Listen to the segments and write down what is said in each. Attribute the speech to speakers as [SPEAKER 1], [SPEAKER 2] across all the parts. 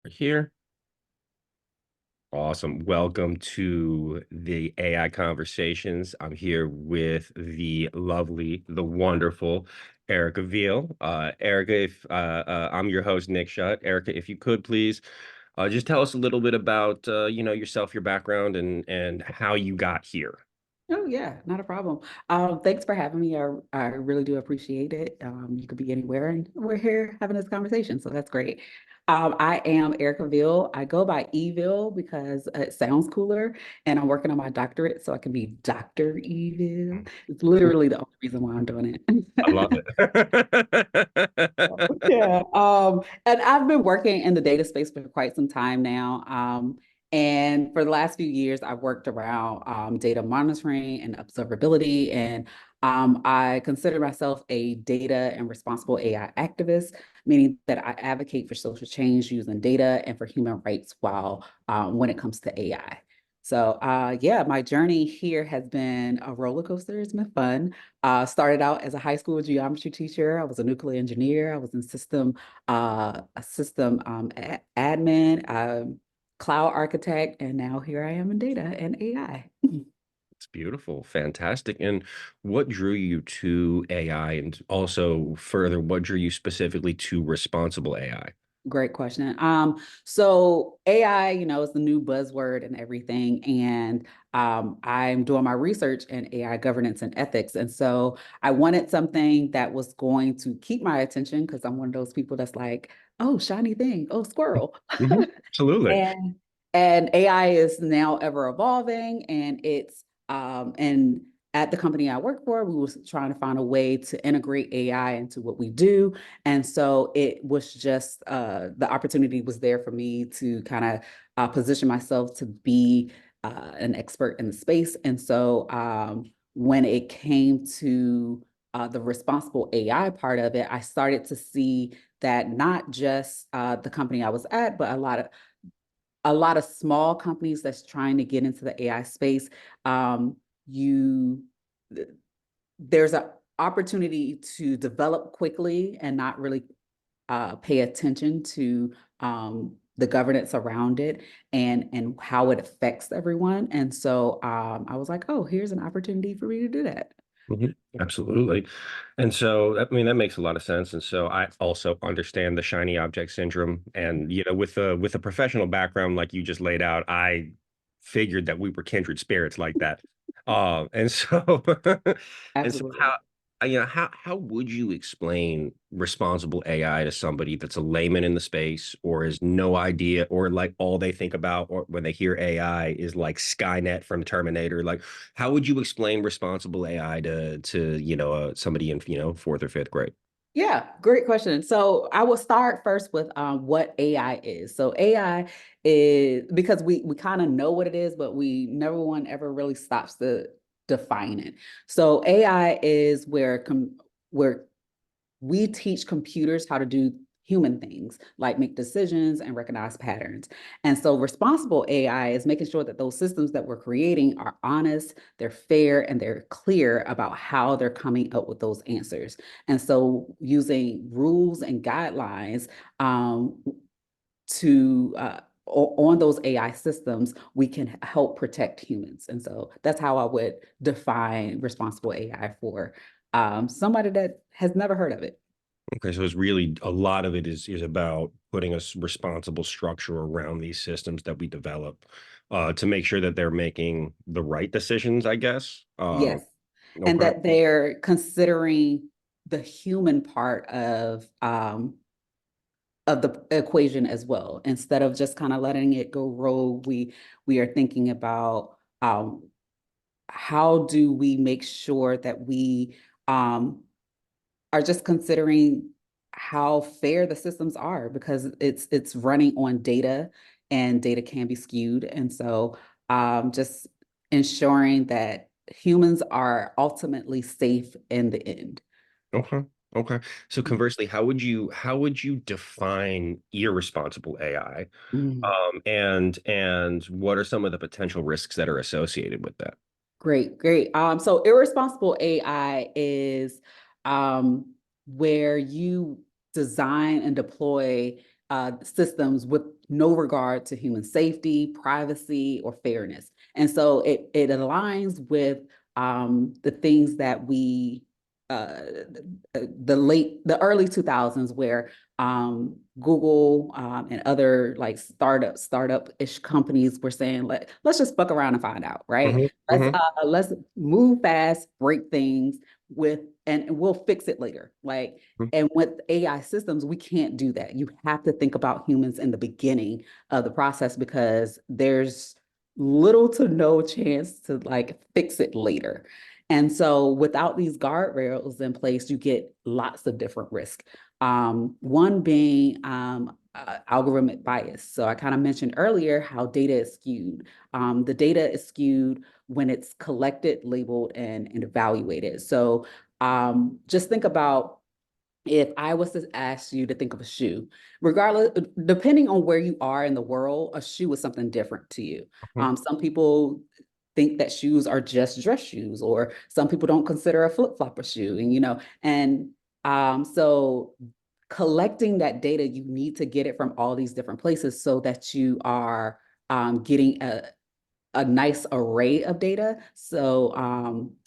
[SPEAKER 1] Right here. Awesome. Welcome to the AI Conversations. I'm here with the lovely, the wonderful Erica Veal. Erica, if I'm your host, Nick Shutt. Erica, if you could please just tell us a little bit about yourself, your background, and how you got here.
[SPEAKER 2] Oh yeah, not a problem. Thanks for having me. I really do appreciate it. You could be anywhere, and we're here having this conversation, so that's great. I am Erica Veal. I go by Evil because it sounds cooler, and I'm working on my doctorate, so I can be Dr. Evil. It's literally the only reason why I'm doing
[SPEAKER 1] I love
[SPEAKER 2] it.
[SPEAKER 1] it.
[SPEAKER 2] Yeah. And I've been working in the data space for quite some time now. And for the last few years, I've worked around data monitoring and observability. And I consider myself a data and responsible AI activist, meaning that I advocate for social change using data and for human rights while when it comes to AI. So yeah, my journey here has been a roller coaster. It's been fun. Started out as a high school geometry teacher. I was a nuclear engineer. I was in a system admin, cloud architect, and now here I am in data and AI.
[SPEAKER 1] It's beautiful, fantastic. And what drew you to AI, and also further, what drew you specifically to responsible AI?
[SPEAKER 2] Great question. So AI, is the new buzzword and everything. And I'm doing my research in AI governance and ethics. And so I wanted something that was going to keep my attention because I'm one of those people that's like, oh, shiny thing, oh, squirrel.
[SPEAKER 1] Absolutely.
[SPEAKER 2] And and AI is now ever evolving, and and at the company I work for, we was trying to find a way to integrate AI into what we do. And so it was just the opportunity was there for me to kind of position myself to be an expert in the space. And so when it came to the responsible AI part of it, I started to see that not just the company I was at, but a lot of small companies that's trying to get into the AI space, you there's an opportunity to develop quickly and not really pay attention to the governance around it and how it affects everyone. And so I was like, oh, here's an opportunity for me to do that.
[SPEAKER 1] Mhm. Absolutely. And so, I mean, that makes a lot of sense. And so I also understand the shiny object syndrome. And, with a professional background like you just laid out, I figured that we were kindred spirits like that. And so, and so
[SPEAKER 2] Absolutely.
[SPEAKER 1] how would you explain responsible AI to somebody that's a layman in the space or has no idea, or like all they think about or when they hear AI is like Skynet from Terminator? Like, how would you explain responsible AI to somebody in fourth or fifth grade?
[SPEAKER 2] Yeah, great question. So I will start first with what AI is. So AI is because we kind of know what it is, but we never one ever really stops to define it. So AI is where we teach computers how to do human things like make decisions and recognize patterns. And so responsible AI is making sure that those systems that we're creating are honest, they're fair, and they're clear about how they're coming up with those answers. And so using rules and guidelines to on those AI systems, we can help protect humans. And so that's how I would define responsible AI for somebody that has never heard of it.
[SPEAKER 1] Okay, so it's really a lot of it is about putting a responsible structure around these systems that we develop to make sure that they're making the right decisions, I guess.
[SPEAKER 2] Yes. And
[SPEAKER 1] Okay.
[SPEAKER 2] that they're considering the human part of the equation as well. Instead of just kind of letting it go rogue, we are thinking about how do we make sure that we are just considering how fair the systems are because it's running on data and data can be skewed. And so just ensuring that humans are ultimately safe in the end.
[SPEAKER 1] Okay. Okay. So conversely, how would you define irresponsible AI?
[SPEAKER 2] Mm.
[SPEAKER 1] And what are some of the potential risks that are associated with that?
[SPEAKER 2] Great, great. So irresponsible AI is where you design and deploy systems with no regard to human safety, privacy, or fairness. And so it aligns with the things that we uh, the early 2000s where Google and other like startup-ish companies were saying, let's just fuck around and find out, right?
[SPEAKER 1] Hmm. Hmm.
[SPEAKER 2] Let's move fast, break things with, and we'll fix it later. Like, and with AI systems, we can't do that. You have to think about humans in the beginning of the process because there's little to no chance to like fix it later. And so without these guardrails in place, you get lots of different risks. One being algorithmic bias. So I kind of mentioned earlier how data is skewed. The data is skewed when it's collected, labeled, and evaluated. So just think about if I was to ask you to think of a shoe, regardless, depending on where you are in the world, a shoe is something different to you.
[SPEAKER 1] Hmm.
[SPEAKER 2] Some people think that shoes are just dress shoes, or some people don't consider a flip flop a shoe, and so collecting that data, you need to get it from all these different places so that you are getting a nice array of data so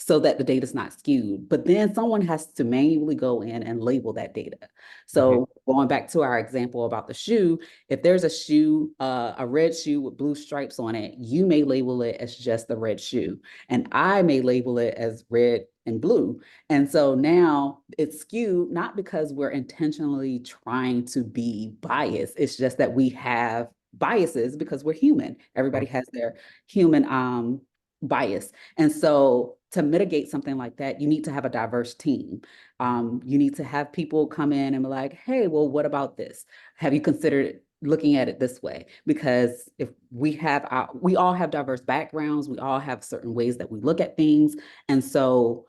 [SPEAKER 2] that the data is not skewed. But then someone has to manually go in and label that data.
[SPEAKER 1] Hmm.
[SPEAKER 2] So going back to our example about the shoe, if there's a shoe, a red shoe with blue stripes on it, you may label it as just the red shoe, and I may label it as red and blue. And so now it's skewed not because we're intentionally trying to be biased. It's just that we have biases because we're human. Everybody has their human bias. And so to mitigate something like that, you need to have a diverse team. You need to have people come in and be like, hey, well, what about this? Have you considered looking at it this way? Because if we all have diverse backgrounds, we all have certain ways that we look at things. And so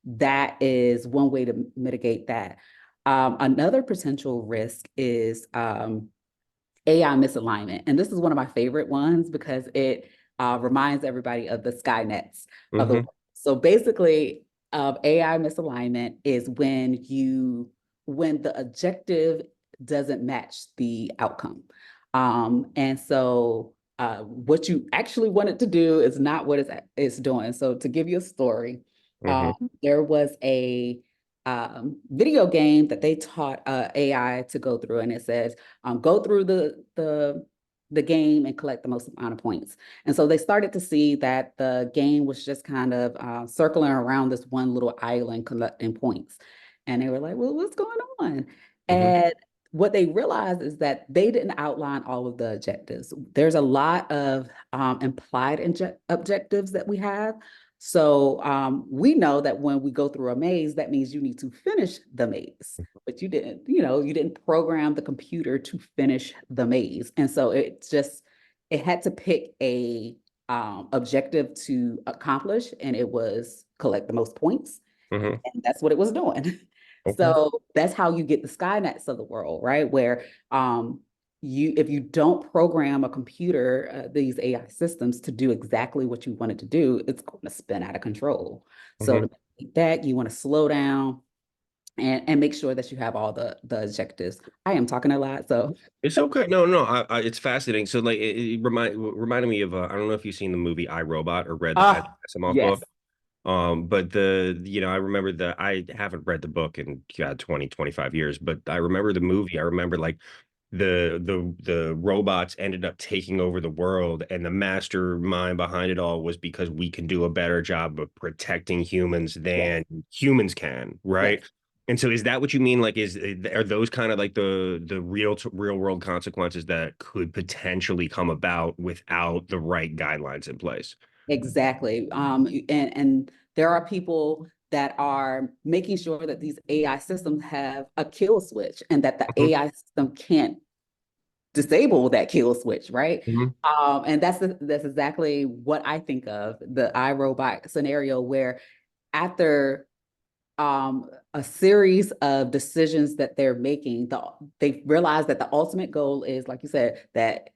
[SPEAKER 2] that is one way to mitigate that. Another potential risk is AI misalignment. And this is one of my favorite ones because it reminds everybody of the Skynets of the
[SPEAKER 1] Hmm.
[SPEAKER 2] world. So basically, AI misalignment is when the objective doesn't match the outcome. And so what you actually wanted to do is not what it's doing. So to give you a story,
[SPEAKER 1] Hmm.
[SPEAKER 2] there was a video game that they taught AI to go through, and it says go through the game and collect the most amount of points. And so they started to see that the game was just kind of circling around this one little island collecting points. And they were like, well, what's going on?
[SPEAKER 1] Hmm.
[SPEAKER 2] And what they realized is that they didn't outline all of the objectives. There's a lot of implied objectives that we have. So we know that when we go through a maze, that means you need to finish the maze, but you didn't program the computer to finish the maze. And so it had to pick a objective to accomplish, and it was collect the most points.
[SPEAKER 1] Hmm.
[SPEAKER 2] And that's what it was doing.
[SPEAKER 1] Okay.
[SPEAKER 2] So that's how you get the Skynets of the world, right? Where if you don't program a computer, these AI systems to do exactly what you want it to do, it's going to spin out of control. So
[SPEAKER 1] Hmm.
[SPEAKER 2] to make that, you want to slow down and make sure that you have all the objectives. I am talking a lot, so
[SPEAKER 1] It's okay. No, no, it's fascinating. So, like, it reminded me of I don't know if you've seen the movie I, Robot or read the Asimov
[SPEAKER 2] yes,
[SPEAKER 1] book. But I remember I haven't read the book in God 20, 25 years, but I remember the movie. I remember like the robots ended up taking over the world, and the mastermind behind it all was because we can do a better job of protecting humans
[SPEAKER 2] yes,
[SPEAKER 1] than humans can, right?
[SPEAKER 2] yes.
[SPEAKER 1] And so is that what you mean? Like, are those kind of like the real world consequences that could potentially come about without the right guidelines in place?
[SPEAKER 2] Exactly. And there are people that are making sure that these AI systems have a kill switch and that the
[SPEAKER 1] Mhm.
[SPEAKER 2] AI system can't disable that kill switch, right?
[SPEAKER 1] Mhm.
[SPEAKER 2] And that's exactly what I think of the iRobot scenario where after a series of decisions that they're making, they realize that the ultimate goal is, like you said, that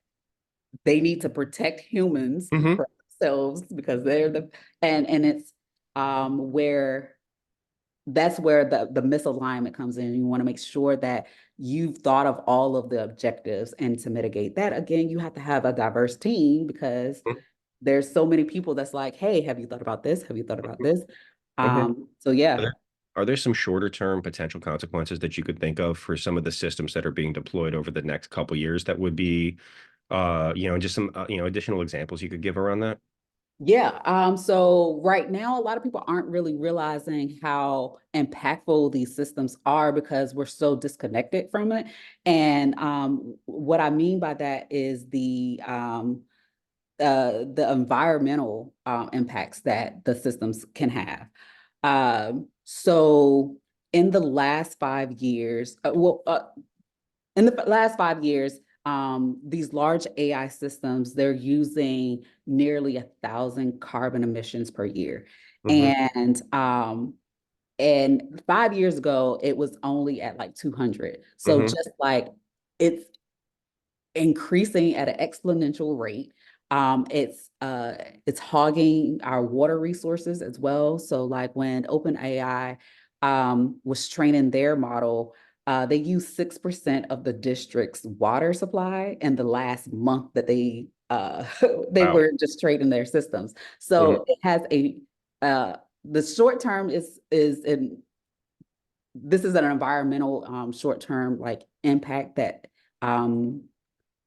[SPEAKER 2] they need to protect humans
[SPEAKER 1] Mhm.
[SPEAKER 2] from themselves because they're the and it's where that's where the misalignment comes in. You want to make sure that you've thought of all of the objectives, and to mitigate that, again, you have to have a diverse team because
[SPEAKER 1] Mhm.
[SPEAKER 2] there's so many people that's like, hey, have you thought about this? Have you thought about this?
[SPEAKER 1] Okay.
[SPEAKER 2] So
[SPEAKER 1] Are
[SPEAKER 2] yeah.
[SPEAKER 1] there, are there some shorter term potential consequences that you could think of for some of the systems that are being deployed over the next couple years that would be, just some, additional examples you could give around that?
[SPEAKER 2] Yeah. So right now, a lot of people aren't really realizing how impactful these systems are because we're so disconnected from it. And what I mean by that is the environmental impacts that the systems can have. So in the last 5 years, in the last 5 years, these large AI systems, they're using nearly 1,000 carbon emissions per year.
[SPEAKER 1] Hmm.
[SPEAKER 2] And 5 years ago, it was only at like 200. So
[SPEAKER 1] Hmm.
[SPEAKER 2] just like it's increasing at an exponential rate. It's hogging our water resources as well. So like when OpenAI was training their model, they used 6% of the district's water supply in the last month that they
[SPEAKER 1] Wow.
[SPEAKER 2] were just training their systems.
[SPEAKER 1] Hmm.
[SPEAKER 2] So it has a the short term is in this is an environmental short term like impact um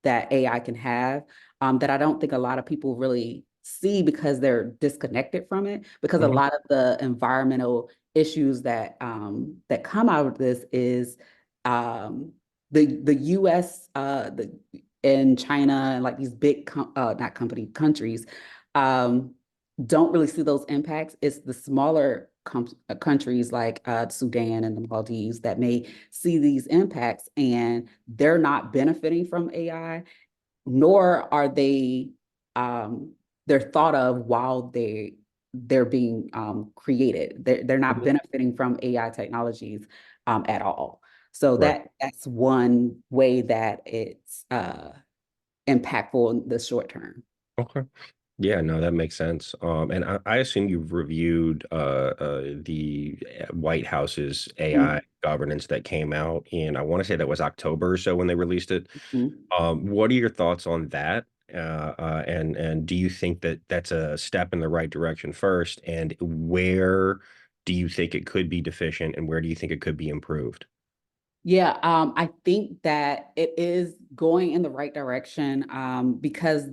[SPEAKER 2] that AI can have, that I don't think a lot of people really see because they're disconnected from it. Because a
[SPEAKER 1] Hmm.
[SPEAKER 2] lot of the environmental issues that come out of this is um, the U.S. And China and like these big not company countries um, don't really see those impacts. It's the smaller countries like Sudan and the Maldives that may see these impacts, and they're not benefiting from AI, nor are um, they're thought of while they're being created. They're not
[SPEAKER 1] Hmm.
[SPEAKER 2] benefiting from AI technologies at all. So
[SPEAKER 1] Right.
[SPEAKER 2] that's one way that it's impactful in the short term.
[SPEAKER 1] Okay. Yeah, no, that makes sense. And I assume you've reviewed the White House's AI governance that came out in, I want to say that was October or so when they released it.
[SPEAKER 2] Mhm.
[SPEAKER 1] What are your thoughts on that? And do you think that that's a step in the right direction first? And where do you think it could be deficient, and where do you think it could be improved?
[SPEAKER 2] Yeah, I think that it is going in the right direction because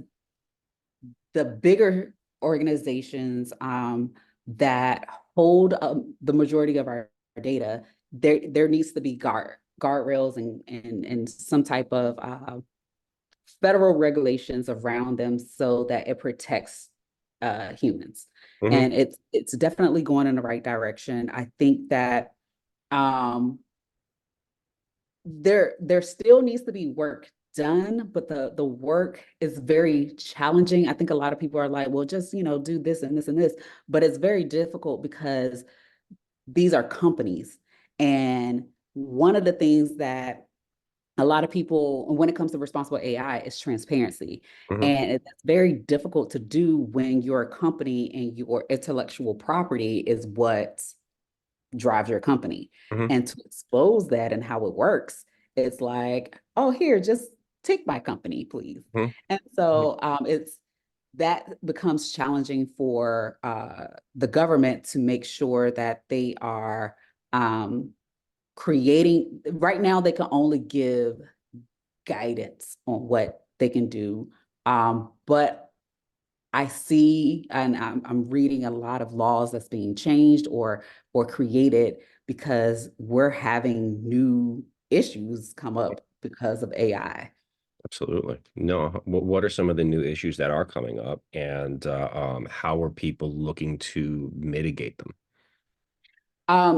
[SPEAKER 2] the bigger organizations that hold the majority of our data, there needs to be guardrails and some type of federal regulations around them so that it protects humans.
[SPEAKER 1] Hmm.
[SPEAKER 2] And it's definitely going in the right direction. I think that um, there still needs to be work done, but the work is very challenging. I think a lot of people are like, well, just do this and this and this, but it's very difficult because these are companies. And one of the things that a lot of people, when it comes to responsible AI, is transparency.
[SPEAKER 1] Hmm.
[SPEAKER 2] And it's very difficult to do when you're a company and your intellectual property is what drives your company.
[SPEAKER 1] Hmm.
[SPEAKER 2] And to expose that and how it works, it's like, oh, here, just take my company, please.
[SPEAKER 1] Hmm.
[SPEAKER 2] And so it's that becomes challenging for the government to make sure that they are creating. Right now, they can only give guidance on what they can do. But I see, and I'm reading a lot of laws that's being changed or created because we're having new issues come up because of AI.
[SPEAKER 1] Absolutely. No, what are some of the new issues that are coming up, and how are people looking to mitigate them?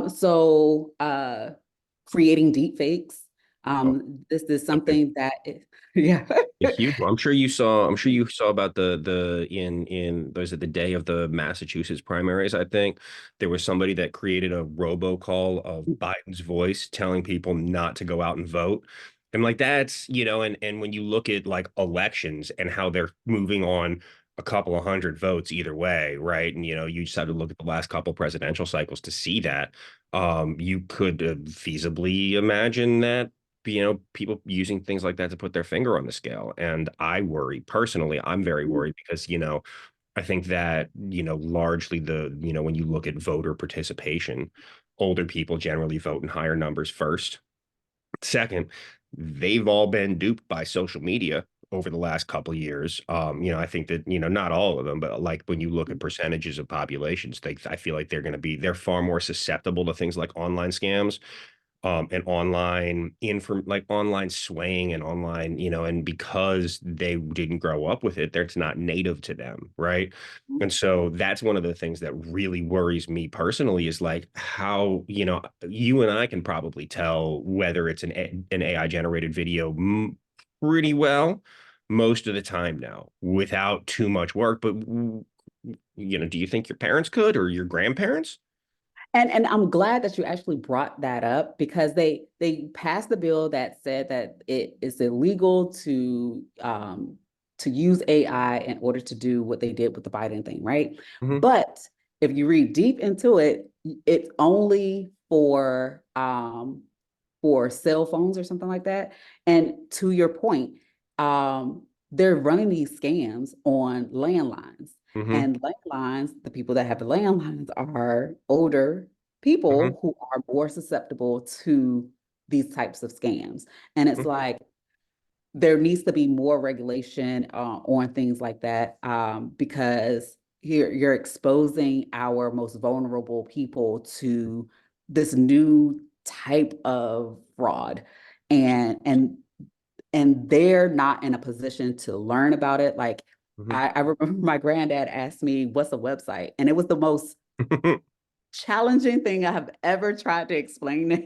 [SPEAKER 2] So creating deep fakes.
[SPEAKER 1] Oh,
[SPEAKER 2] This is
[SPEAKER 1] okay.
[SPEAKER 2] something that is, yeah.
[SPEAKER 1] A huge one. I'm sure you saw about the in was it the day of the Massachusetts primaries, I think. There was somebody that created a robocall of Biden's voice telling people not to go out and vote. And like that's, and when you look at like elections and how they're moving on a couple of hundred votes either way, right? And you just have to look at the last couple presidential cycles to see that. You could feasibly imagine that people using things like that to put their finger on the scale. And I worry personally. I'm very worried because I think that largely when you look at voter participation, older people generally vote in higher numbers first. Second, they've all been duped by social media over the last couple of years. I think that, not all of them, but like when you look at percentages of populations, I feel like they're far more susceptible to things like online scams, and online swaying and online, and because they didn't grow up with it, that's not native to them, right? And so that's one of the things that really worries me personally is like how, you and I can probably tell whether it's an AI generated video pretty well most of the time now without too much work. But, do you think your parents could or your grandparents?
[SPEAKER 2] And I'm glad that you actually brought that up because they passed the bill that said that it is illegal to use AI in order to do what they did with the Biden thing, right?
[SPEAKER 1] Hmm.
[SPEAKER 2] But if you read deep into it, it's only for cell phones or something like that. And to your point, they're running these scams on landlines.
[SPEAKER 1] Hmm.
[SPEAKER 2] And landlines, the people that have the landlines are older
[SPEAKER 1] Hmm.
[SPEAKER 2] people who are more susceptible to these types of scams. And it's
[SPEAKER 1] Hmm.
[SPEAKER 2] like there needs to be more regulation on things like that because you're exposing our most vulnerable people to this new type of fraud, and and and they're not in a position to learn about it. Like
[SPEAKER 1] Hmm.
[SPEAKER 2] I remember my granddad asked me, "What's a website?" And it was the most challenging thing I have ever tried to explain to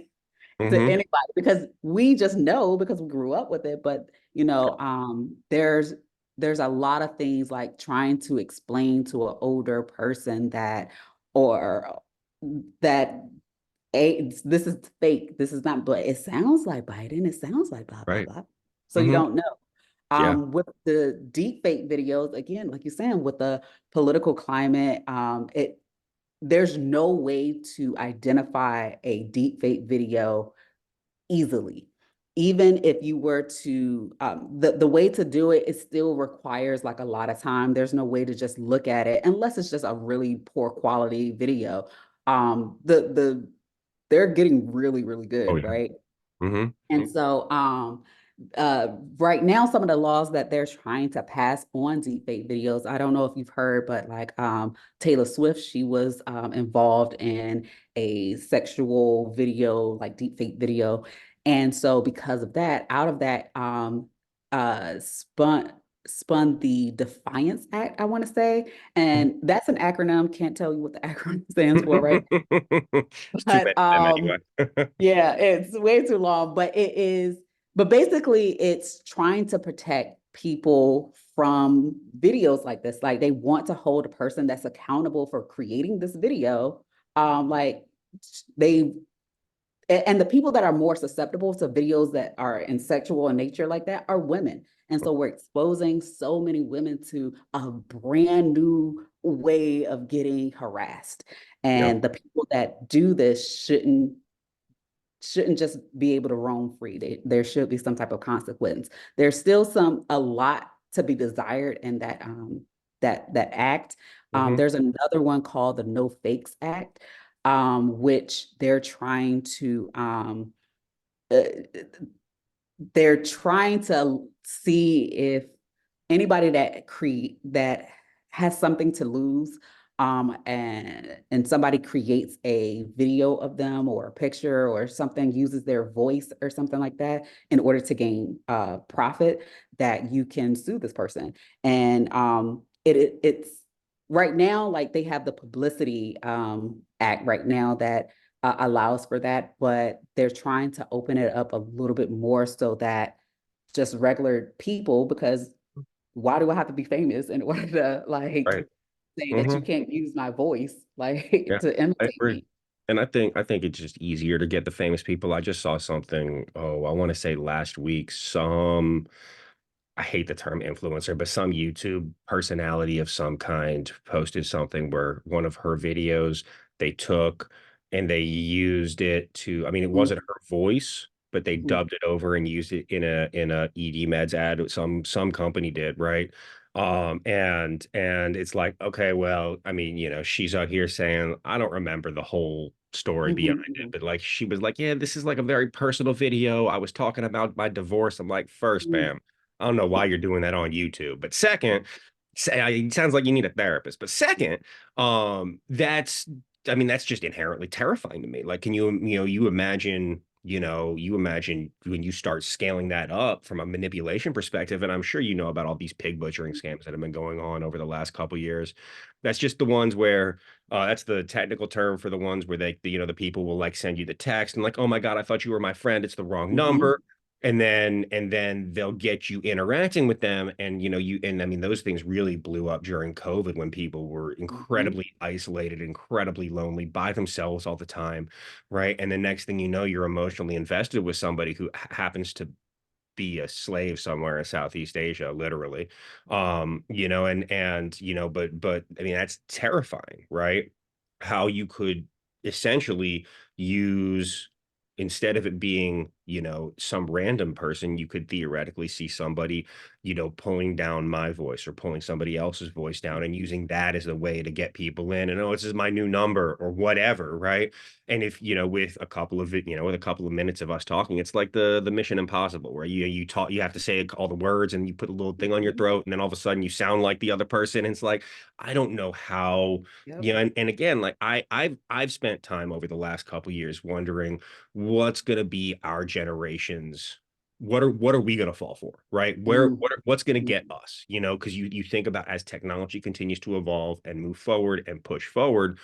[SPEAKER 1] Hmm.
[SPEAKER 2] anybody because we just know because we grew up with it. But there's a lot of things like trying to explain to an older person that or that this is fake, this is not, but it sounds like Biden, it sounds like blah blah
[SPEAKER 1] Right.
[SPEAKER 2] blah. So you
[SPEAKER 1] Hmm.
[SPEAKER 2] don't know.
[SPEAKER 1] Yeah.
[SPEAKER 2] With the deep fake videos, again, like you're saying, with the political climate, it there's no way to identify a deep fake video easily. Even if you were to, the way to do it, it still requires like a lot of time. There's no way to just look at it unless it's just a really poor quality video. They're getting really, really
[SPEAKER 1] Oh
[SPEAKER 2] good,
[SPEAKER 1] yeah.
[SPEAKER 2] right?
[SPEAKER 1] Hmm.
[SPEAKER 2] And so, right now, some of the laws that they're trying to pass on deepfake videos, I don't know if you've heard, but like Taylor Swift, she was involved in a sexual video, like deepfake video. And so, because of that, out of that, uh, spun spun the Defiance Act, I want to say. And that's an acronym. Can't tell you what the acronym stands for, right?
[SPEAKER 1] It's too many
[SPEAKER 2] But
[SPEAKER 1] of them anyway.
[SPEAKER 2] yeah, it's way too long, but basically it's trying to protect people from videos like this. Like they want to hold a person that's accountable for creating this video. Like they and the people that are more susceptible to videos that are in sexual in nature like that are women. And so we're exposing so many women to a brand new way of getting harassed.
[SPEAKER 1] Yeah.
[SPEAKER 2] And the people that do this shouldn't just be able to roam free. There should be some type of consequence. There's still a lot to be desired in that act.
[SPEAKER 1] Hmm.
[SPEAKER 2] There's another one called the No Fakes Act, which uh, they're trying to see if anybody that has something to lose, and somebody creates a video of them or a picture or something, uses their voice or something like that in order to gain profit, that you can sue this person. And it's right now, like they have the publicity act right now that allows for that, but they're trying to open it up a little bit more so that just regular people, because why do I have to be famous in order to like
[SPEAKER 1] Right.
[SPEAKER 2] say that
[SPEAKER 1] Hmm.
[SPEAKER 2] you can't use my voice like
[SPEAKER 1] Yeah,
[SPEAKER 2] to
[SPEAKER 1] I
[SPEAKER 2] imitate
[SPEAKER 1] agree.
[SPEAKER 2] me?
[SPEAKER 1] And I think it's just easier to get the famous people. I just saw something, oh, I want to say last week, I hate the term influencer, but some YouTube personality of some kind posted something where one of her videos they took and they used it to, I mean, it wasn't her voice, but they
[SPEAKER 2] Mhm.
[SPEAKER 1] dubbed it over and used it in a ED Meds ad. Some company did, right? And it's like, okay, well, I mean, she's out here saying, I don't remember the whole story behind it,
[SPEAKER 2] Mhm.
[SPEAKER 1] but like she was like, yeah, this is like a very personal video. I was talking about my divorce. I'm like, first,
[SPEAKER 2] Mhm.
[SPEAKER 1] ma'am, I don't know why you're doing that on YouTube. But second, it sounds like you need a therapist. But second, that's I mean, that's just inherently terrifying to me. Like, can you imagine when you start scaling that up from a manipulation perspective, and I'm sure you know about all these pig butchering scams that have been going on over the last couple years. That's just the ones where that's the technical term for the ones where the people will like send you the text and like, oh my God, I thought you were my friend. It's the wrong
[SPEAKER 2] Mhm.
[SPEAKER 1] number and then they'll get you interacting with them and and I mean those things really blew up during COVID when people were
[SPEAKER 2] Mhm.
[SPEAKER 1] incredibly isolated, incredibly lonely by themselves all the time, right? And the next thing you know, you're emotionally invested with somebody who happens to be a slave somewhere in Southeast Asia, literally. But I mean that's terrifying, right? How you could essentially use instead of it being, some random person, you could theoretically see somebody, pulling down my voice or pulling somebody else's voice down and using that as a way to get people in and oh, this is my new number or whatever, right? And if with a couple of with a couple of minutes of us talking, it's like the Mission Impossible, where you talk, you have to say all the words, and you put a little thing on your
[SPEAKER 2] Mhm.
[SPEAKER 1] throat, and then all of a sudden you sound like the other person. And it's like I don't know how,
[SPEAKER 2] Yep.
[SPEAKER 1] and again, like I've spent time over the last couple years wondering what's going to be our generation's. What are we going to fall for, right?
[SPEAKER 2] Mhm.
[SPEAKER 1] What's going to get us, because you think about as technology continues to evolve and move forward and push forward,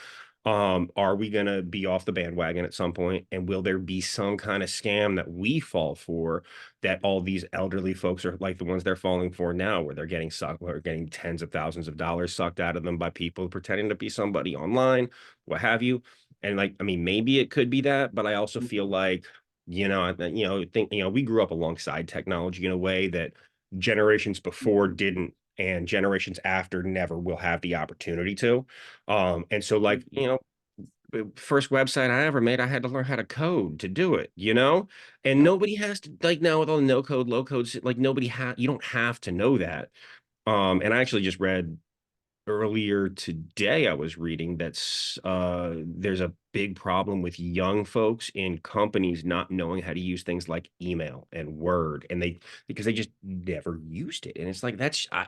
[SPEAKER 1] are we going to be off the bandwagon at some point? And will there be some kind of scam that we fall for that all these elderly folks are like the ones they're falling for now, where they're getting sucked or getting tens of thousands of dollars sucked out of them by people pretending to be somebody online, what have you? And like, I mean, maybe it could be that, but I also feel
[SPEAKER 2] Mhm.
[SPEAKER 1] like, we grew up alongside technology in a way that generations before didn't, and generations after never will have the opportunity to. And so like,
[SPEAKER 2] Mhm.
[SPEAKER 1] first website I ever made, I had to learn how to code to do it, and
[SPEAKER 2] Yep.
[SPEAKER 1] nobody has to like now with all the no code, low code, like you don't have to know that. And I actually just read earlier today I was reading that's there's a big problem with young folks in companies not knowing how to use things like email and Word and they because they just never used it. And it's like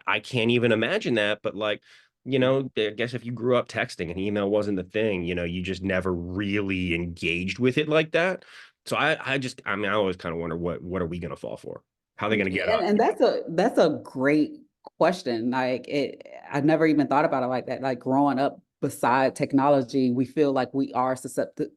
[SPEAKER 1] I can't even imagine that. But like, I guess if you grew up texting and email wasn't the thing, you just never really engaged with it like that. So I mean I always kind of wonder what are we gonna fall for? How are they gonna get
[SPEAKER 2] And
[SPEAKER 1] us?
[SPEAKER 2] and that's a great question. Like I never even thought about it like that. Like growing up beside technology, we feel like we are susceptible.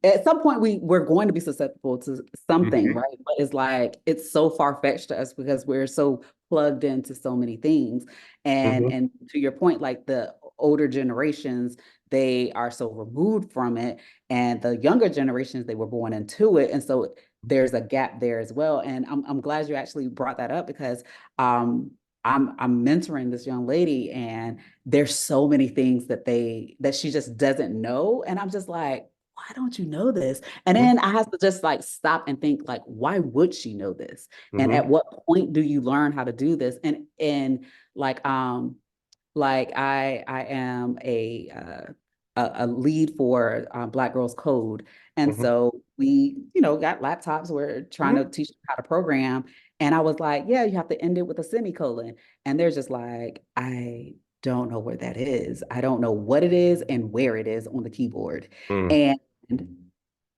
[SPEAKER 2] At some point, we're going to be susceptible to something,
[SPEAKER 1] Mhm,
[SPEAKER 2] right? But it's like it's so far-fetched to us because we're so plugged into so many things. And
[SPEAKER 1] mhm,
[SPEAKER 2] and to your point, like the older generations, they are so removed from it, and the younger generations, they were born into it, and so there's a gap there as well. And I'm glad you actually brought that up because um, I'm mentoring this young lady, and there's so many things that she just doesn't know, and I'm just like, why don't you know this? And
[SPEAKER 1] mhm,
[SPEAKER 2] then I have to just like stop and think like, why would she know this? And
[SPEAKER 1] mhm,
[SPEAKER 2] at what point do you learn how to do this? And like like I am a lead for Black Girls Code, and
[SPEAKER 1] mhm,
[SPEAKER 2] so we got laptops. We're trying
[SPEAKER 1] mhm,
[SPEAKER 2] to teach them how to program, and I was like, yeah, you have to end it with a semicolon, and they're just like, I don't know where that is. I don't know what it is and where it is on the keyboard,
[SPEAKER 1] mhm.
[SPEAKER 2] and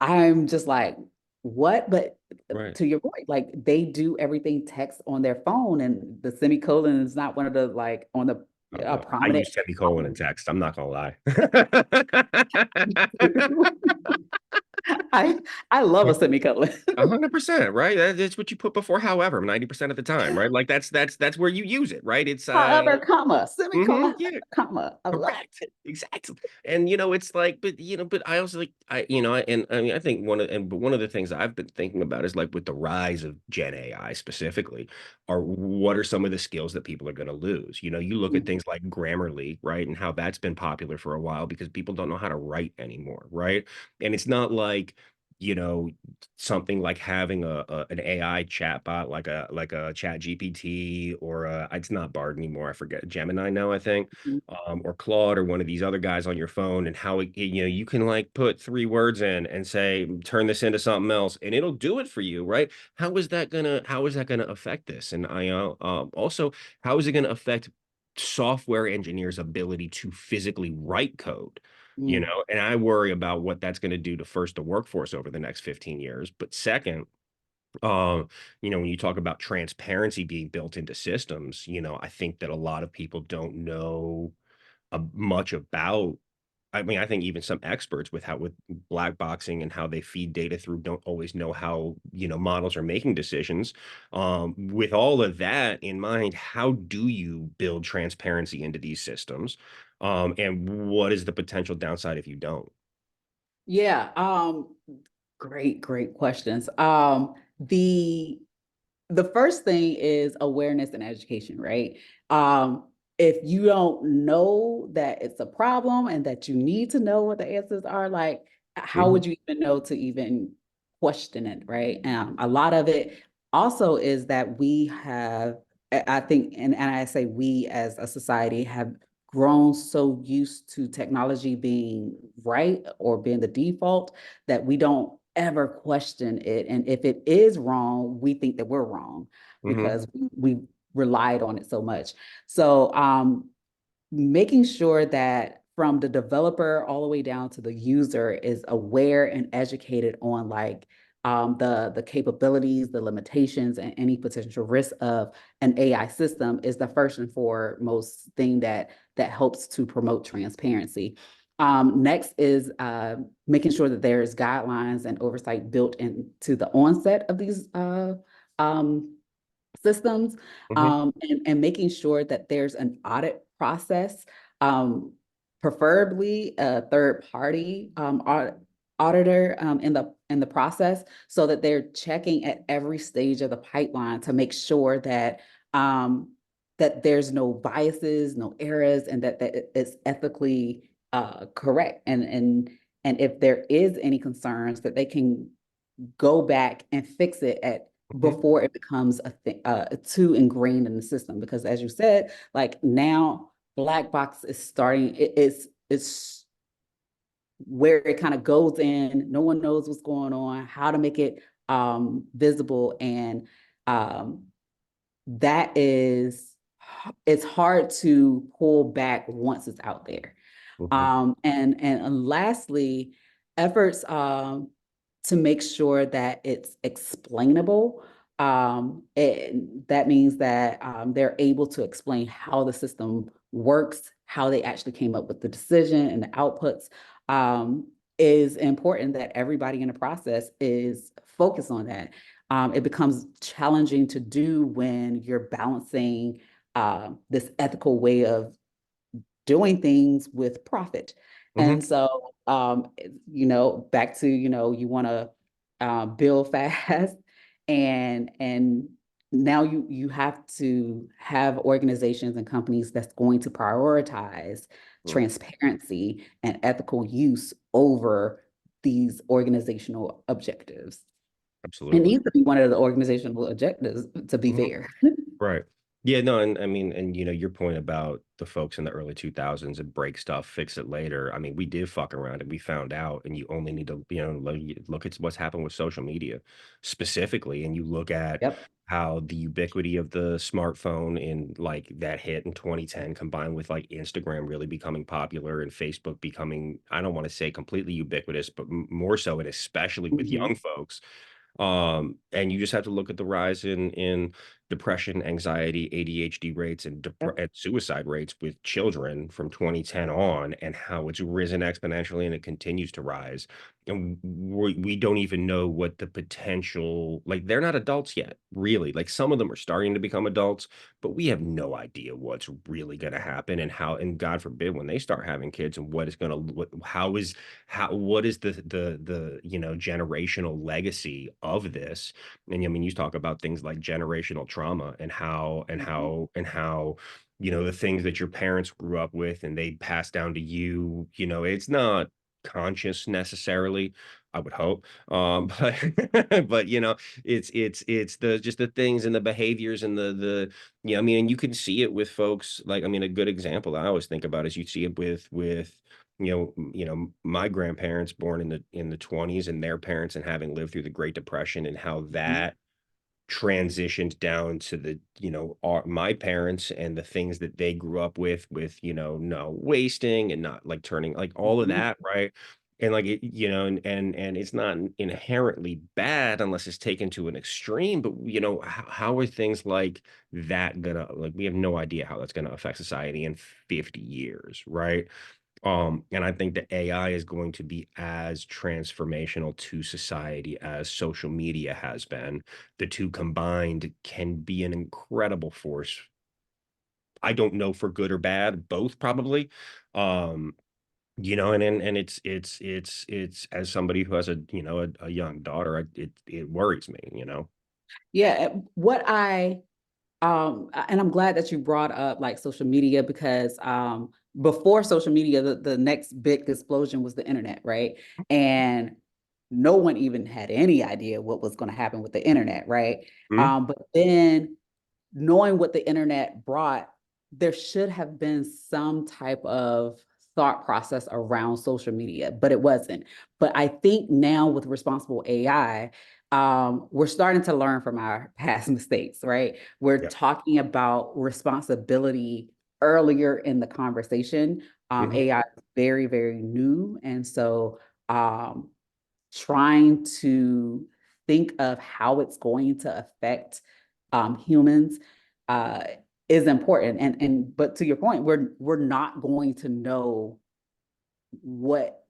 [SPEAKER 2] I'm just like, what? But
[SPEAKER 1] Right.
[SPEAKER 2] to your point, like they do everything text on their phone, and the semicolon is not one of the like on the a
[SPEAKER 1] I
[SPEAKER 2] prominent.
[SPEAKER 1] use semicolon in text. I'm not gonna lie.
[SPEAKER 2] I I love a semicolon.
[SPEAKER 1] 100%, right? That's what you put before however 90% of the time, right? Like that's where you use it, right? It's
[SPEAKER 2] However, comma, semicolon,
[SPEAKER 1] yeah,
[SPEAKER 2] comma. I love
[SPEAKER 1] correct. Exactly. And it's like, but but I also like and I mean I think one of the things I've been thinking about is like with the rise of Gen AI specifically, are what are some of the skills that people are going to lose? You look at
[SPEAKER 2] it.
[SPEAKER 1] things like Grammarly, right? And how that's been popular for a while because people don't know how to write anymore, right? And it's not like, you know, something like having an AI chatbot like a Chat GPT or it's not Bard anymore. I forget Gemini now, I think,
[SPEAKER 2] Mhm.
[SPEAKER 1] or Claude or one of these other guys on your phone, and how you can like put 3 words in and say turn this into something else, and it'll do it for you, right? How is that gonna affect this? And I also, how is it gonna affect software engineers' ability to physically write code?
[SPEAKER 2] Mm.
[SPEAKER 1] And I worry about what that's going to do to first the workforce over the next 15 years, but second, um, when you talk about transparency being built into systems, I think that a lot of people don't know much about. I mean, I think even some experts with black boxing and how they feed data through don't always know how, models are making decisions. With all of that in mind, how do you build transparency into these systems? And what is the potential downside if you don't?
[SPEAKER 2] Yeah, great questions. The the first thing is awareness and education, right? Um, if you don't know that it's a problem and that you need to know what the answers are, like how
[SPEAKER 1] Mhm,
[SPEAKER 2] would you even know to even question it, right? A lot of it also is that we have, I think, and I say we as a society have grown so used to technology being right or being the default that we don't ever question it. And if it is wrong, we think that we're wrong
[SPEAKER 1] mhm,
[SPEAKER 2] because we relied on it so much. So making sure that from the developer all the way down to the user is aware and educated on like the capabilities, the limitations, and any potential risk of an AI system is the first and foremost thing that helps to promote transparency. Next is making sure that there's guidelines and oversight built into the onset of these um, systems,
[SPEAKER 1] mhm,
[SPEAKER 2] and making sure that there's an audit process, um, preferably a third party auditor in the process, so that they're checking at every stage of the pipeline to make sure that there's no biases, no errors, and that it's ethically correct. And if there is any concerns, that they can go back and fix it at
[SPEAKER 1] mhm,
[SPEAKER 2] before it becomes a thing too ingrained in the system. Because as you said, like now black box is starting, it's where it kind of goes in, no one knows what's going on, how to make it visible, and um that is it's hard to pull back once it's out there.
[SPEAKER 1] mhm,
[SPEAKER 2] And lastly, efforts to make sure that it's explainable. And that means that they're able to explain how the system works, how they actually came up with the decision and the outputs. Is important that everybody in the process is focused on that. It becomes challenging to do when you're balancing this ethical way of doing things with profit.
[SPEAKER 1] mhm,
[SPEAKER 2] And so, back to, you want to build fast and now you have to have organizations and companies that's going to prioritize
[SPEAKER 1] mhm.
[SPEAKER 2] transparency and ethical use over these organizational objectives. It
[SPEAKER 1] Absolutely.
[SPEAKER 2] needs to be one of the organizational objectives, to be
[SPEAKER 1] Mhm.
[SPEAKER 2] fair.
[SPEAKER 1] Right. Yeah, no, and I mean, and your point about the folks in the early 2000s and break stuff, fix it later. I mean, we did fuck around and we found out, and you only need to, look at what's happened with social media specifically, and you look at
[SPEAKER 2] Yep.
[SPEAKER 1] how the ubiquity of the smartphone in like that hit in 2010 combined with like Instagram really becoming popular and Facebook becoming, I don't want to say completely ubiquitous, but more so, and especially with
[SPEAKER 2] Mhm.
[SPEAKER 1] young folks. And you just have to look at the rise in depression, anxiety, ADHD rates,
[SPEAKER 2] Yep.
[SPEAKER 1] and suicide rates with children from 2010 on, and how it's risen exponentially and it continues to rise. And we don't even know what the potential, like they're not adults yet, really. Like some of them are starting to become adults, but we have no idea what's really going to happen and how, and God forbid when they start having kids and what is going to, what is the, generational legacy of this. And I mean, you talk about things like generational trauma and
[SPEAKER 2] Mhm.
[SPEAKER 1] how the things that your parents grew up with and they pass down to you. It's not conscious necessarily, I would hope. But but it's the just the things and the behaviors and the I mean, and you can see it with folks. Like, I mean, a good example I always think about is you see it with my grandparents born in the 20s and their parents and having lived through the Great Depression and how
[SPEAKER 2] Mhm.
[SPEAKER 1] that transitioned down to my parents and the things that they grew up with no wasting and not like turning like all of
[SPEAKER 2] Mhm.
[SPEAKER 1] that, right? And like and it's not inherently bad unless it's taken to an extreme, but how are things like that gonna, like, we have no idea how that's gonna affect society in 50 years, right? And I think that AI is going to be as transformational to society as social media has been. The two combined can be an incredible force. I don't know for good or bad, both probably. Um, and it's as somebody who has a young daughter, it worries me.
[SPEAKER 2] Yeah, what I and I'm glad that you brought up like social media because before social media, the next big explosion was the internet, right? And no one even had any idea what was going to happen with the internet, right?
[SPEAKER 1] Mhm,
[SPEAKER 2] But then knowing what the internet brought, there should have been some type of thought process around social media, but it wasn't. But I think now with responsible AI, we're starting to learn from our past mistakes, right? We're
[SPEAKER 1] yeah.
[SPEAKER 2] talking about responsibility earlier in the conversation.
[SPEAKER 1] Mhm,
[SPEAKER 2] AI is very, very new. And so trying to think of how it's going to affect humans uh, is important. And but to your point, we're not going to know what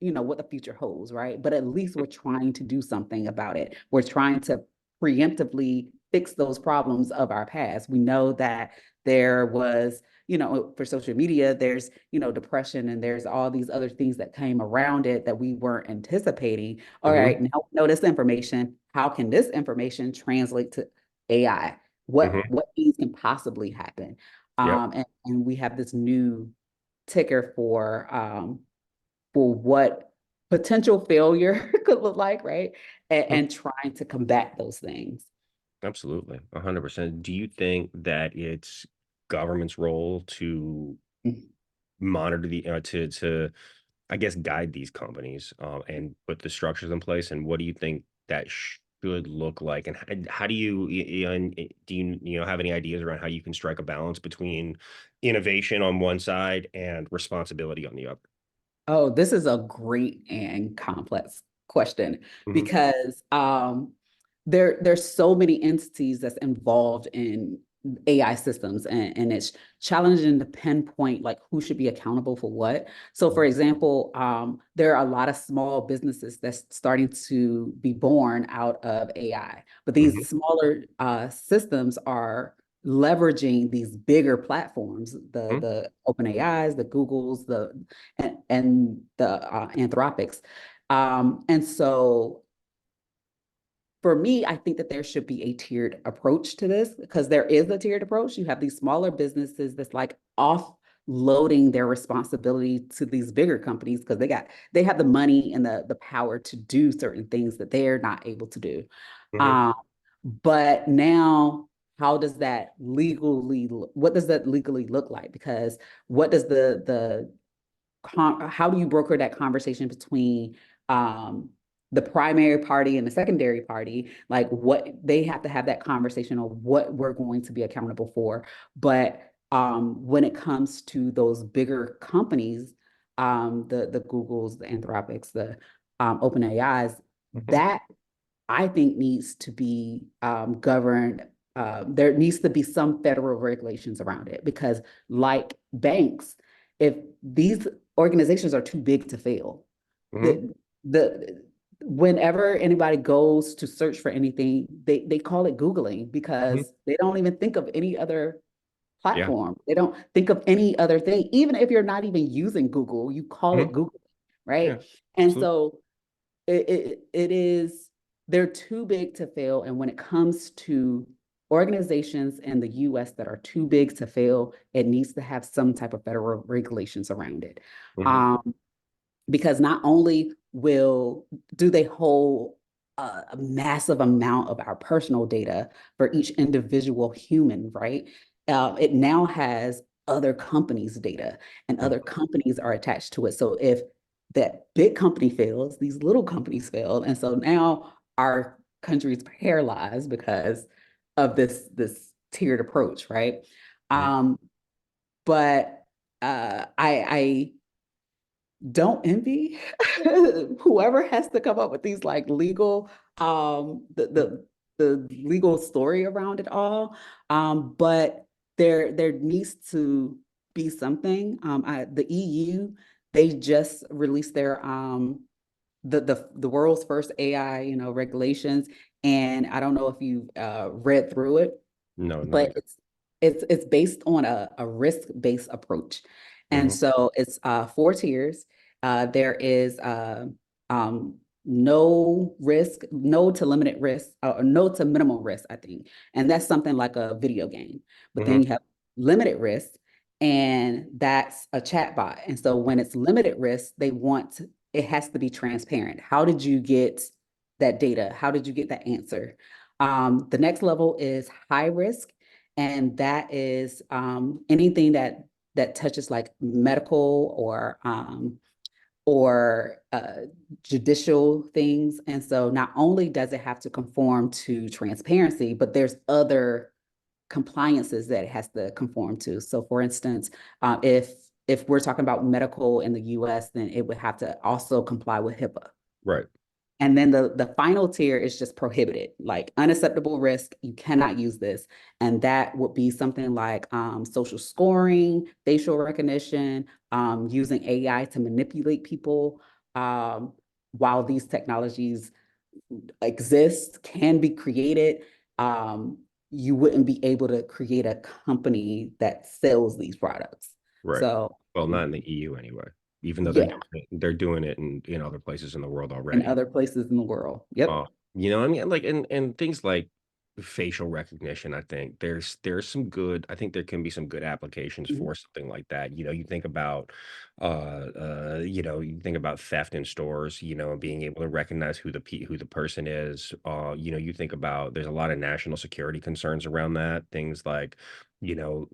[SPEAKER 2] what the future holds, right? But at least we're trying to do something about it. We're trying to preemptively fix those problems of our past. We know that there was, for social media, there's, depression and there's all these other things that came around it that we weren't anticipating. All
[SPEAKER 1] mhm,
[SPEAKER 2] right, now we know this information. How can this information translate to AI? What
[SPEAKER 1] mhm,
[SPEAKER 2] what things can possibly happen?
[SPEAKER 1] yep.
[SPEAKER 2] And we have this new ticker for what potential failure could look like, right? And trying to combat those things.
[SPEAKER 1] Absolutely, 100%. Do you think that it's government's role to monitor to I guess guide these companies and put the structures in place? And what do you think that should look like? And how do do you have any ideas around how you can strike a balance between innovation on one side and responsibility on the other?
[SPEAKER 2] Oh, this is a great and complex question
[SPEAKER 1] Hmm.
[SPEAKER 2] because there's so many entities that's involved in AI systems and it's challenging to pinpoint like who should be accountable for what. So for example, there are a lot of small businesses that's starting to be born out of AI, but
[SPEAKER 1] Hmm.
[SPEAKER 2] these smaller systems are leveraging these bigger platforms, the open AIs, the Googles, and the Anthropics. And so for me, I think that there should be a tiered approach to this because there is a tiered approach. You have these smaller businesses that's like offloading their responsibility to these bigger companies because they have the money and the power to do certain things that they're not able to do.
[SPEAKER 1] Hmm.
[SPEAKER 2] Um, but now how does that what does that legally look like? Because what does the how do you broker that conversation between um, the primary party and the secondary party? Like what they have to have that conversation on what we're going to be accountable for. But when it comes to those bigger companies, the Googles, the Anthropics, the Open AIs,
[SPEAKER 1] Hmm.
[SPEAKER 2] that I think needs to be governed there needs to be some federal regulations around it because, like banks, if these organizations are too big to fail,
[SPEAKER 1] Hmm.
[SPEAKER 2] the whenever anybody goes to search for anything, they call it Googling
[SPEAKER 1] Hmm.
[SPEAKER 2] because they don't even think of any other
[SPEAKER 1] Yeah.
[SPEAKER 2] platform. They don't think of any other thing. Even if you're not even using Google, you call
[SPEAKER 1] Hmm.
[SPEAKER 2] it Google,
[SPEAKER 1] Yeah.
[SPEAKER 2] right? And
[SPEAKER 1] Absolutely.
[SPEAKER 2] so it is, they're too big to fail. And when it comes to organizations in the US that are too big to fail, it needs to have some type of federal regulations around it.
[SPEAKER 1] Hmm.
[SPEAKER 2] Um, because not only will do they hold a massive amount of our personal data for each individual human, right? It now has other companies' data, and other companies are attached to it. So if that big company fails, these little companies fail, and so now our country is paralyzed because of this tiered approach, right?
[SPEAKER 1] Hmm.
[SPEAKER 2] Um, but I don't envy whoever has to come up with these like legal the legal story around it all. But there needs to be something. The EU, they just released their the world's first AI, regulations. And I don't know if you read through it,
[SPEAKER 1] No, not
[SPEAKER 2] but
[SPEAKER 1] yet.
[SPEAKER 2] it's based on a risk-based approach. And
[SPEAKER 1] Hmm.
[SPEAKER 2] so it's four tiers. There is no risk, no to limited risk, or no to minimal risk, I think. And that's something like a video game. But then
[SPEAKER 1] Hmm.
[SPEAKER 2] you have limited risk, and that's a chatbot. And so when it's limited risk, it has to be transparent. How did you get that data? How did you get that answer? The next level is high risk, and that is anything that touches like medical or judicial things. And so not only does it have to conform to transparency, but there's other compliances that it has to conform to. So for instance, if we're talking about medical in the US, then it would have to also comply with HIPAA.
[SPEAKER 1] Right.
[SPEAKER 2] And then the final tier is just prohibited, like unacceptable risk. You cannot use this. And that would be something like social scoring, facial recognition, using AI to manipulate people. Um, while these technologies exist, can be created, um, you wouldn't be able to create a company that sells these products.
[SPEAKER 1] Right.
[SPEAKER 2] So,
[SPEAKER 1] Well, not in the EU anyway, even though
[SPEAKER 2] yeah,
[SPEAKER 1] they're doing it in other places in the world
[SPEAKER 2] in
[SPEAKER 1] already.
[SPEAKER 2] other places in the world. Yep.
[SPEAKER 1] I mean, like, and things like facial recognition, I think there's some good, I think there can be some good applications
[SPEAKER 2] Mhm.
[SPEAKER 1] for something like that. You think about, you think about theft in stores, being able to recognize who the person is. You think about there's a lot of national security concerns around that. Things like, you know,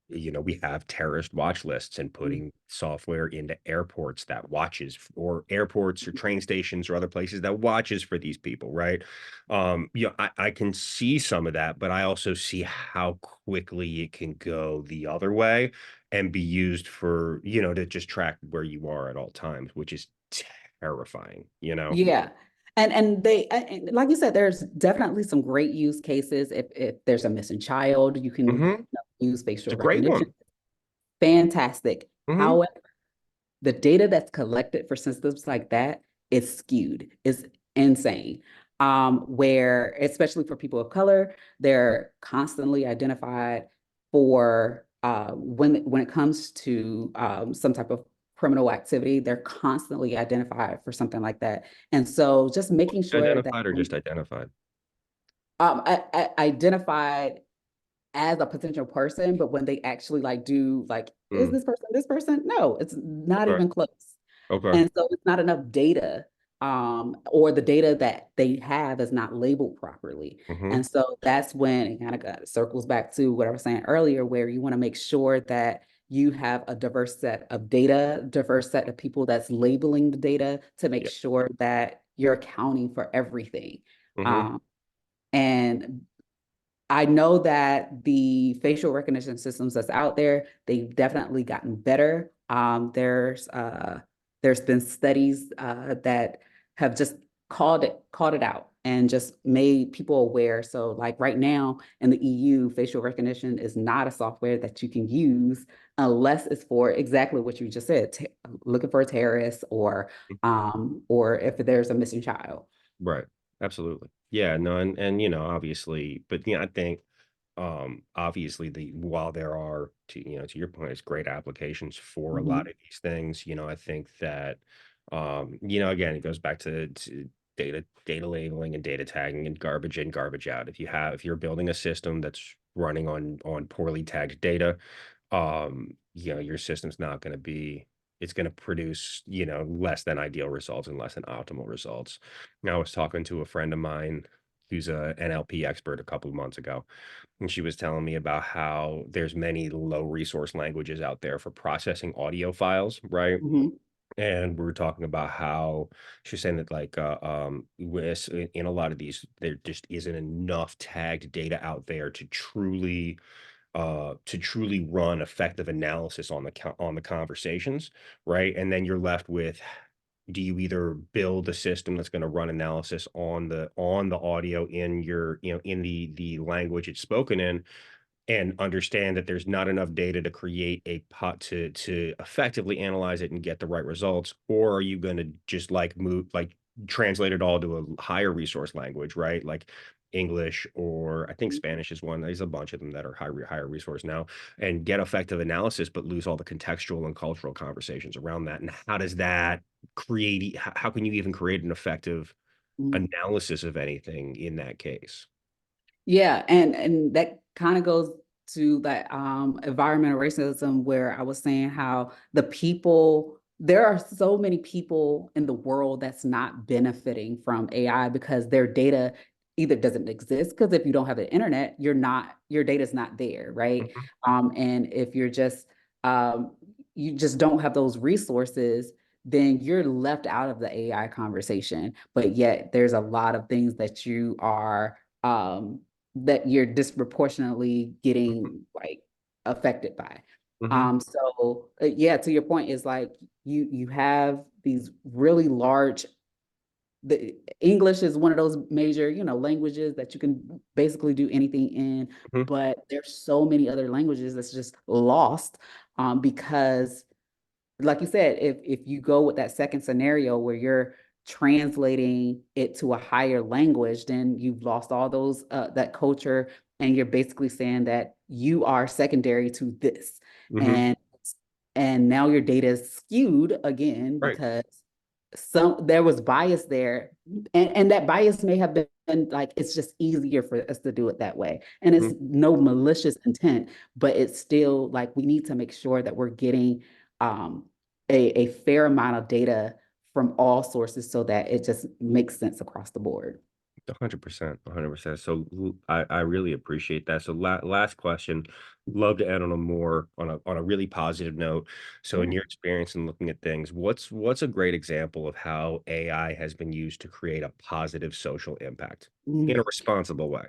[SPEAKER 1] we have terrorist watch lists and putting software into airports that watches or airports or train stations or other places that watches for these people, right? I can see some of that, but I also see how quickly it can go the other way and be used for, to just track where you are at all times, which is terrifying, you know?
[SPEAKER 2] Yeah. And like you said, there's definitely some great use cases. If there's a missing child, you can
[SPEAKER 1] Hmm.
[SPEAKER 2] use
[SPEAKER 1] It's
[SPEAKER 2] facial
[SPEAKER 1] a great
[SPEAKER 2] recognition.
[SPEAKER 1] one.
[SPEAKER 2] Fantastic.
[SPEAKER 1] Hmm.
[SPEAKER 2] However, the data that's collected for systems like that is skewed. It's insane. Where especially for people of color, they're constantly identified for when it comes to some type of criminal activity, they're constantly identified for something like that. And so just making sure that
[SPEAKER 1] Identified or just identified?
[SPEAKER 2] identified as a potential person, but when they actually like do like, is
[SPEAKER 1] Mm,
[SPEAKER 2] this person this person? No, it's not
[SPEAKER 1] okay.
[SPEAKER 2] even close.
[SPEAKER 1] Okay.
[SPEAKER 2] And so it's not enough data, or the data that they have is not labeled properly.
[SPEAKER 1] Hmm.
[SPEAKER 2] And so that's when it kind of circles back to what I was saying earlier, where you want to make sure that you have a diverse set of data, diverse set of people that's labeling the data to make
[SPEAKER 1] Yeah.
[SPEAKER 2] sure that you're accounting for everything.
[SPEAKER 1] Hmm.
[SPEAKER 2] Um, and I know that the facial recognition systems that's out there, they've definitely gotten better. There's been studies that have just called it out. and just made people aware. So like right now in the EU, facial recognition is not a software that you can use unless it's for exactly what you just said, looking for a terrorist or if there's a missing child.
[SPEAKER 1] Right. Absolutely. Yeah, no, and obviously, but I think obviously the while there are to your point, it's great applications for a lot
[SPEAKER 2] Mhm,
[SPEAKER 1] of these things, I think that again, it goes back to data labeling and data tagging and garbage in, garbage out. If you're building a system that's running on poorly tagged data, your system's not going to be it's going to produce, less than ideal results and less than optimal results. Now, I was talking to a friend of mine who's a NLP expert a couple of months ago, and she was telling me about how there's many low resource languages out there for processing audio files, right?
[SPEAKER 2] mhm,
[SPEAKER 1] And we were talking about how she's saying that like in a lot of these there just isn't enough tagged data out there to truly run effective analysis on the conversations, right? And then you're left with, do you either build a system that's going to run analysis on the audio in your in the language it's spoken in, and understand that there's not enough data to create a pot to effectively analyze it and get the right results, or are you going to just translate it all to a higher resource language, right? Like English, or I think Spanish is one. There's a bunch of them that are higher resource now, and get effective analysis, but lose all the contextual and cultural conversations around that. And how does that create? How can you even create an effective
[SPEAKER 2] mhm.
[SPEAKER 1] analysis of anything in that case?
[SPEAKER 2] Yeah, and that kind of goes to that environmental racism where I was saying how there are so many people in the world that's not benefiting from AI because their data either doesn't exist, because if you don't have the internet, your data's not there, right?
[SPEAKER 1] Mhm,
[SPEAKER 2] And if um you just don't have those resources, then you're left out of the AI conversation. But yet there's a lot of things that you're disproportionately
[SPEAKER 1] mhm,
[SPEAKER 2] getting like affected by.
[SPEAKER 1] mhm,
[SPEAKER 2] Yeah, to your point is like you have these really large the English is one of those major, languages that you can basically do anything in,
[SPEAKER 1] mhm,
[SPEAKER 2] but there's so many other languages that's just lost because like you said, if you go with that second scenario where you're translating it to a higher language, then you've lost all those that culture, and you're basically saying that you are secondary to this,
[SPEAKER 1] mhm.
[SPEAKER 2] and and now your data is skewed again
[SPEAKER 1] Right.
[SPEAKER 2] because there was bias there, and that bias may have been like it's just easier for us to do it that way, and it's
[SPEAKER 1] Mhm.
[SPEAKER 2] no malicious intent, but it's still like we need to make sure that we're getting um, a fair amount of data from all sources so that it just makes sense across the board.
[SPEAKER 1] 100%, 100%. So I really appreciate that. So last question, love to end on a more on a really positive note. So in
[SPEAKER 2] Yeah.
[SPEAKER 1] your experience in looking at things, what's a great example of how AI has been used to create a positive social impact in a
[SPEAKER 2] Mm.
[SPEAKER 1] responsible way?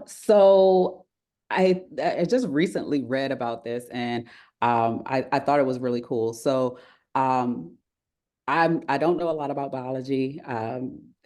[SPEAKER 2] So I just recently read about this and I thought it was really cool. So um I don't know a lot about biology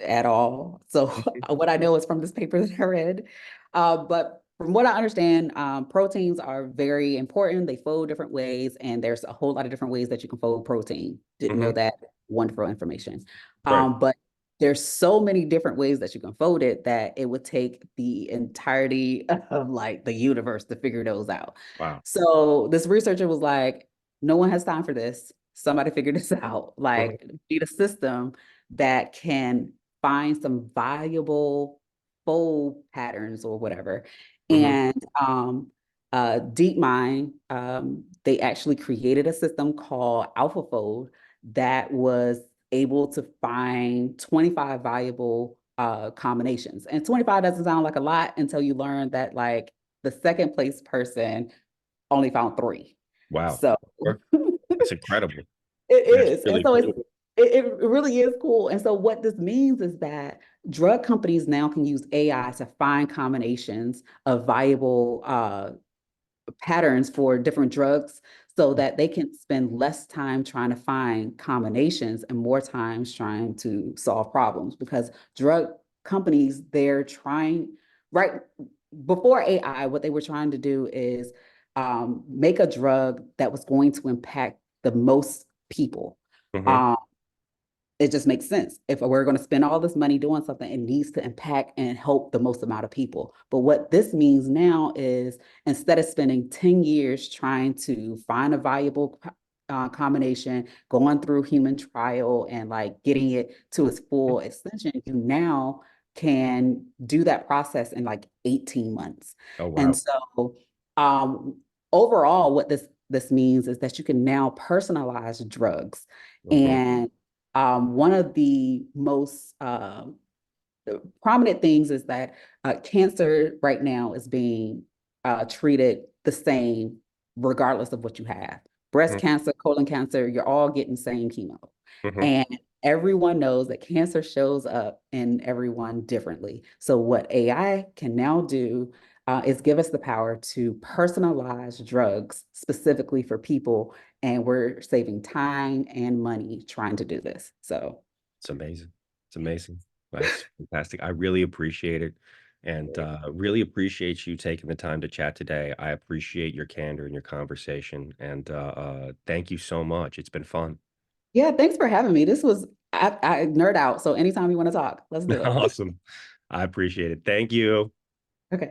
[SPEAKER 2] at all. So
[SPEAKER 1] Mhm,
[SPEAKER 2] what I know is from this paper that I read. But from what I understand, proteins are very important. They fold different ways, and there's a whole lot of different ways that you can fold protein. Didn't know
[SPEAKER 1] mhm.
[SPEAKER 2] that. Wonderful information.
[SPEAKER 1] Right.
[SPEAKER 2] But there's so many different ways that you can fold it that it would take the entirety of like the universe to figure those out.
[SPEAKER 1] Wow.
[SPEAKER 2] So this researcher was like, no one has time for this. Somebody figure this out.
[SPEAKER 1] Mhm,
[SPEAKER 2] Like, need a system that can find some valuable fold patterns or whatever.
[SPEAKER 1] mhm,
[SPEAKER 2] And DeepMind, they actually created a system called AlphaFold that was able to find 25 valuable combinations. And 25 doesn't sound like a lot until you learn that like the second place person only found three.
[SPEAKER 1] wow.
[SPEAKER 2] So
[SPEAKER 1] Sure. That's incredible.
[SPEAKER 2] it
[SPEAKER 1] That's
[SPEAKER 2] is. And
[SPEAKER 1] really
[SPEAKER 2] so
[SPEAKER 1] cool.
[SPEAKER 2] it really is cool. And so what this means is that drug companies now can use AI to find combinations of viable patterns for different drugs so that they can spend less time trying to find combinations and more times trying to solve problems because drug companies, they're trying, right before AI, what they were trying to do is make a drug that was going to impact the most people.
[SPEAKER 1] Hmm.
[SPEAKER 2] Um, it just makes sense. If we're going to spend all this money doing something, it needs to impact and help the most amount of people. But what this means now is instead of spending 10 years trying to find a valuable combination, going through human trial and like getting it to its full extension, you now can do that process in like 18 months.
[SPEAKER 1] Oh,
[SPEAKER 2] And
[SPEAKER 1] wow.
[SPEAKER 2] so um, overall, what this means is that you can now personalize drugs.
[SPEAKER 1] Hmm.
[SPEAKER 2] And one of the most prominent things is that cancer right now is being treated the same regardless of what you have. Breast cancer, colon cancer, you're all getting the same chemo.
[SPEAKER 1] Hmm.
[SPEAKER 2] And everyone knows that cancer shows up in everyone differently. So, what AI can now do is give us the power to personalize drugs specifically for people. And we're saving time and money trying to do this. So,
[SPEAKER 1] It's amazing. It's amazing. That's fantastic. I really appreciate it. And really appreciate you taking the time to chat today. I appreciate your candor and your conversation. And thank you so much. It's been fun.
[SPEAKER 2] yeah, thanks for having me. This was, I nerd out. So, anytime you want to talk, let's do it.
[SPEAKER 1] Awesome. I appreciate it. Thank you.